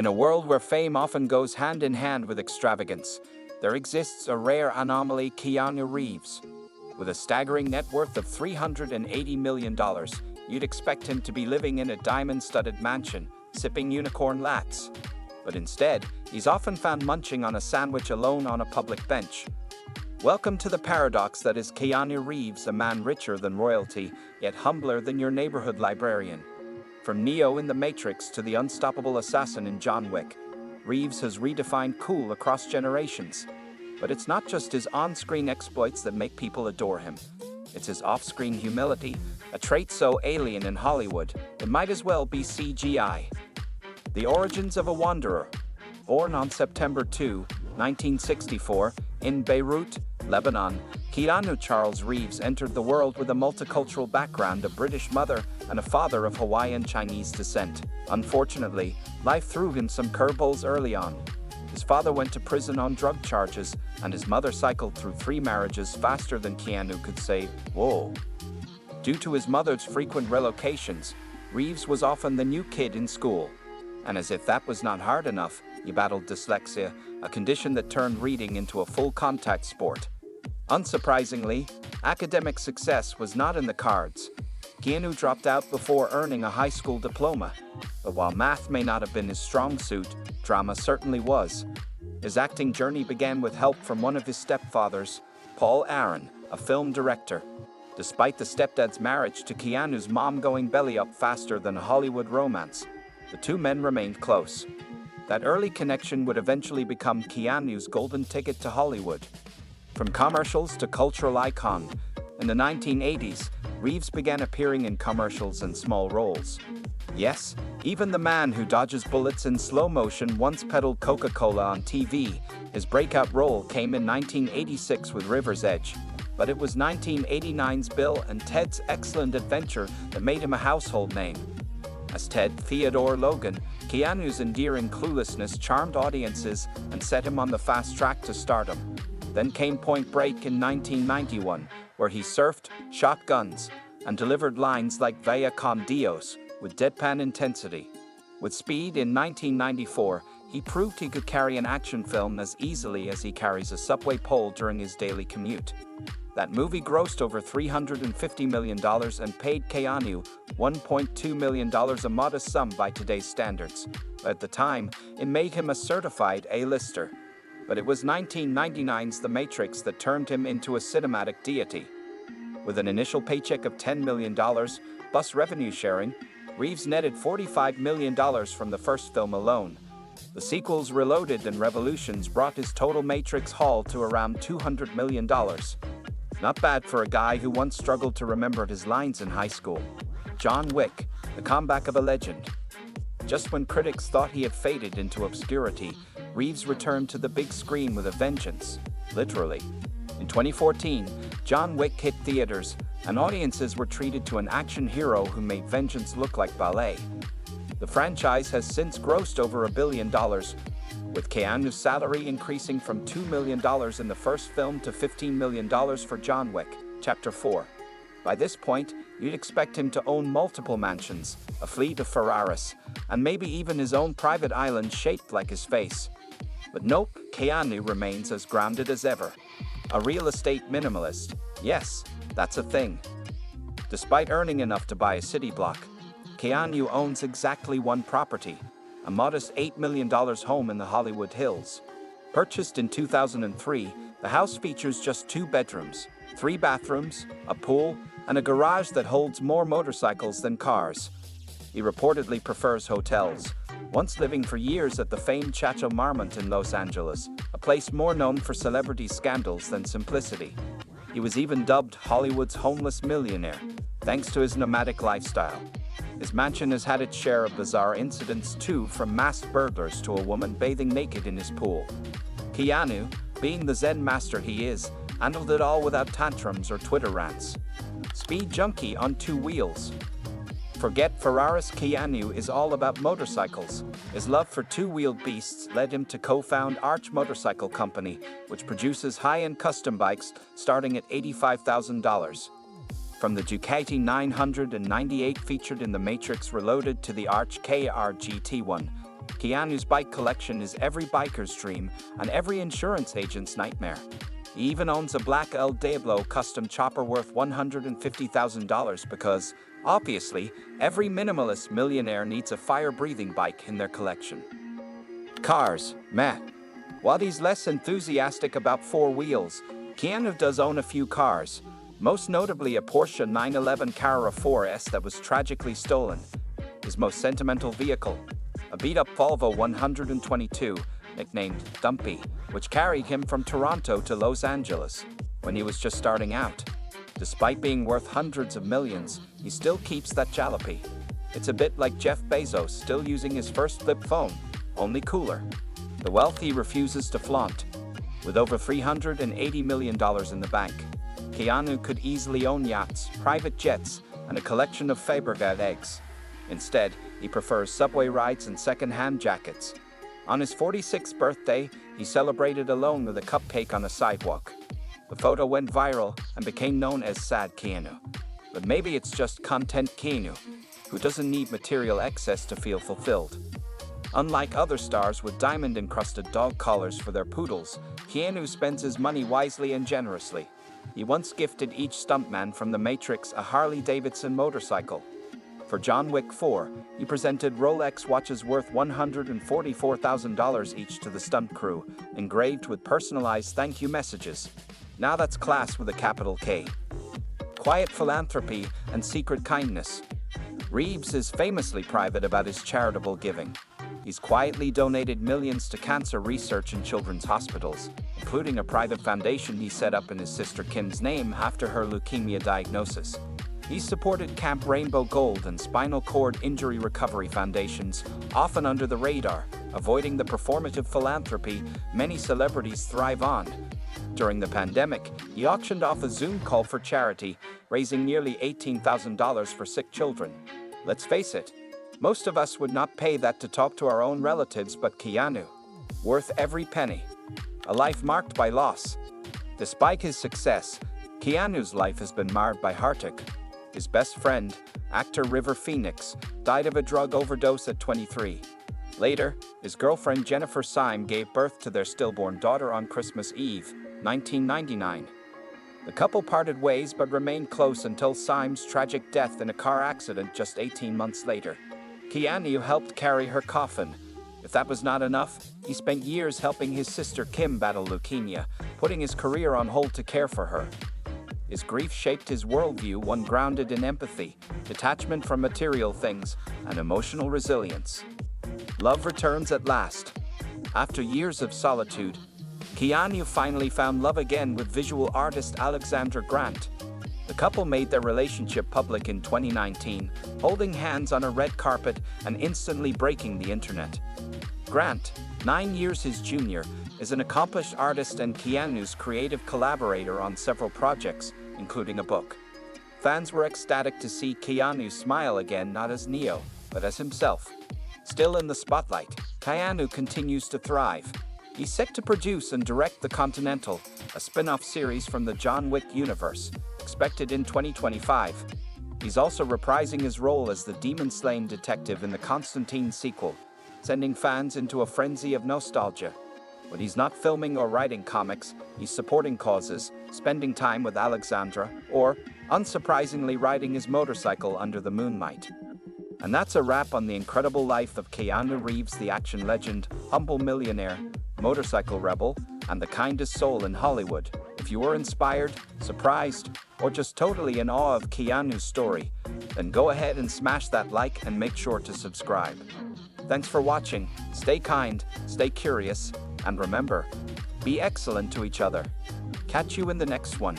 In a world where fame often goes hand in hand with extravagance, there exists a rare anomaly: Keanu Reeves. With a staggering net worth of $380 million, you'd expect him to be living in a diamond-studded mansion, sipping unicorn lattes. But instead, he's often found munching on a sandwich alone on a public bench. Welcome to the paradox that is Keanu Reeves, a man richer than royalty, yet humbler than your neighborhood librarian. From Neo in The Matrix to the unstoppable assassin in John Wick, Reeves has redefined cool across generations. But it's not just his on-screen exploits that make people adore him. It's his off-screen humility, a trait so alien in Hollywood, it might as well be CGI. The origins of a wanderer. Born on September 2, 1964, in Beirut, Lebanon, Keanu Charles Reeves entered the world with a multicultural background, a British mother and a father of Hawaiian Chinese descent. Unfortunately, life threw him some curveballs early on. His father went to prison on drug charges, and his mother cycled through 3 marriages faster than Keanu could say, "Whoa." Due to his mother's frequent relocations, Reeves was often the new kid in school. And as if that was not hard enough, he battled dyslexia, a condition that turned reading into a full-contact sport. Unsurprisingly, academic success was not in the cards. Keanu dropped out before earning a high school diploma. But while math may not have been his strong suit, drama certainly was. His acting journey began with help from one of his stepfathers, Paul Aaron, a film director. Despite the stepdad's marriage to Keanu's mom going belly up faster than a Hollywood romance, the two men remained close. That early connection would eventually become Keanu's golden ticket to Hollywood. From commercials to cultural icon, in the 1980s, Reeves began appearing in commercials and small roles. Yes, even the man who dodges bullets in slow motion once peddled Coca-Cola on TV. His breakout role came in 1986 with River's Edge. But it was 1989's Bill and Ted's Excellent Adventure that made him a household name. As Ted Theodore Logan, Keanu's endearing cluelessness charmed audiences and set him on the fast track to stardom. Then came Point Break in 1991, where he surfed, shot guns, and delivered lines like "Vaya con Dios" with deadpan intensity. With Speed in 1994, he proved he could carry an action film as easily as he carries a subway pole during his daily commute. That movie grossed over $350 million and paid Keanu $1.2 million, a modest sum by today's standards. At the time, it made him a certified A-lister. But it was 1999's The Matrix that turned him into a cinematic deity. With an initial paycheck of $10 million, plus revenue sharing, Reeves netted $45 million from the first film alone. The sequels Reloaded and Revolutions brought his total Matrix haul to around $200 million. Not bad for a guy who once struggled to remember his lines in high school. John Wick, the comeback of a legend. Just when critics thought he had faded into obscurity, Reeves returned to the big screen with a vengeance, literally. In 2014, John Wick hit theaters, and audiences were treated to an action hero who made vengeance look like ballet. The franchise has since grossed over $1 billion, with Keanu's salary increasing from $2 million in the first film to $15 million for John Wick, Chapter 4. By this point, you'd expect him to own multiple mansions, a fleet of Ferraris, and maybe even his own private island shaped like his face. But nope, Keanu remains as grounded as ever. A real estate minimalist. Yes, that's a thing. Despite earning enough to buy a city block, Keanu owns exactly one property, a modest $8 million home in the Hollywood Hills. Purchased in 2003, the house features just 2 bedrooms, 3 bathrooms, a pool, and a garage that holds more motorcycles than cars. He reportedly prefers hotels, once living for years at the famed Chateau Marmont in Los Angeles, a place more known for celebrity scandals than simplicity. He was even dubbed Hollywood's homeless millionaire, thanks to his nomadic lifestyle. His mansion has had its share of bizarre incidents too, from masked burglars to a woman bathing naked in his pool. Keanu, being the Zen master he is, handled it all without tantrums or Twitter rants. Speed junkie on 2 wheels. Forget Ferraris, Keanu is all about motorcycles. His love for 2-wheeled beasts led him to co-found Arch Motorcycle Company, which produces high-end custom bikes starting at $85,000. From the Ducati 998 featured in The Matrix Reloaded to the Arch KR GT1, Keanu's bike collection is every biker's dream and every insurance agent's nightmare. He even owns a black El Diablo custom chopper worth $150,000 because, obviously, every minimalist millionaire needs a fire-breathing bike in their collection. Cars, meh. While he's less enthusiastic about four wheels, Keanu does own a few cars, most notably a Porsche 911 Carrera 4S that was tragically stolen. His most sentimental vehicle, a beat-up Volvo 122, nicknamed Dumpy, which carried him from Toronto to Los Angeles when he was just starting out. Despite being worth hundreds of millions, he still keeps that jalopy. It's a bit like Jeff Bezos still using his first flip phone, only cooler. The wealth he refuses to flaunt. With over $380 million in the bank, Keanu could easily own yachts, private jets, and a collection of Fabergé eggs. Instead, he prefers subway rides and second-hand jackets. On his 46th birthday, he celebrated alone with a cupcake on a sidewalk. The photo went viral and became known as Sad Keanu. But maybe it's just content Keanu, who doesn't need material excess to feel fulfilled. Unlike other stars with diamond-encrusted dog collars for their poodles, Keanu spends his money wisely and generously. He once gifted each stuntman from The Matrix a Harley-Davidson motorcycle. For John Wick 4, he presented Rolex watches worth $144,000 each to the stunt crew, engraved with personalized thank you messages. Now that's class with a capital K. Quiet philanthropy and secret kindness. Reeves is famously private about his charitable giving. He's quietly donated millions to cancer research in children's hospitals, including a private foundation he set up in his sister Kim's name after her leukemia diagnosis. He's supported Camp Rainbow Gold and Spinal Cord Injury Recovery Foundations, often under the radar, avoiding the performative philanthropy many celebrities thrive on. During the pandemic, he auctioned off a Zoom call for charity, raising nearly $18,000 for sick children. Let's face it, most of us would not pay that to talk to our own relatives, but Keanu, worth every penny. A life marked by loss. Despite his success, Keanu's life has been marred by heartache. His best friend, actor River Phoenix, died of a drug overdose at 23. Later, his girlfriend Jennifer Syme gave birth to their stillborn daughter on Christmas Eve, 1999. The couple parted ways but remained close until Syme's tragic death in a car accident just 18 months later. Keanu helped carry her coffin. If that was not enough, he spent years helping his sister Kim battle leukemia, putting his career on hold to care for her. His grief shaped his worldview, one grounded in empathy, detachment from material things, and emotional resilience. Love returns at last. After years of solitude, Keanu finally found love again with visual artist Alexandra Grant. The couple made their relationship public in 2019, holding hands on a red carpet and instantly breaking the internet. Grant, 9 years his junior, is an accomplished artist and Keanu's creative collaborator on several projects, including a book. Fans were ecstatic to see Keanu smile again, not as Neo, but as himself. Still in the spotlight, Keanu continues to thrive. He's set to produce and direct The Continental, a spin-off series from the John Wick universe, expected in 2025. He's also reprising his role as the demon-slaying detective in the Constantine sequel, sending fans into a frenzy of nostalgia. When he's not filming or writing comics, he's supporting causes, spending time with Alexandra, or, unsurprisingly, riding his motorcycle under the moonlight. And that's a wrap on the incredible life of Keanu Reeves, the action legend, humble millionaire, motorcycle rebel, and the kindest soul in Hollywood. If you were inspired, surprised, or just totally in awe of Keanu's story, then go ahead and smash that like and make sure to subscribe. Thanks for watching. Stay kind, stay curious, and remember, be excellent to each other. Catch you in the next one.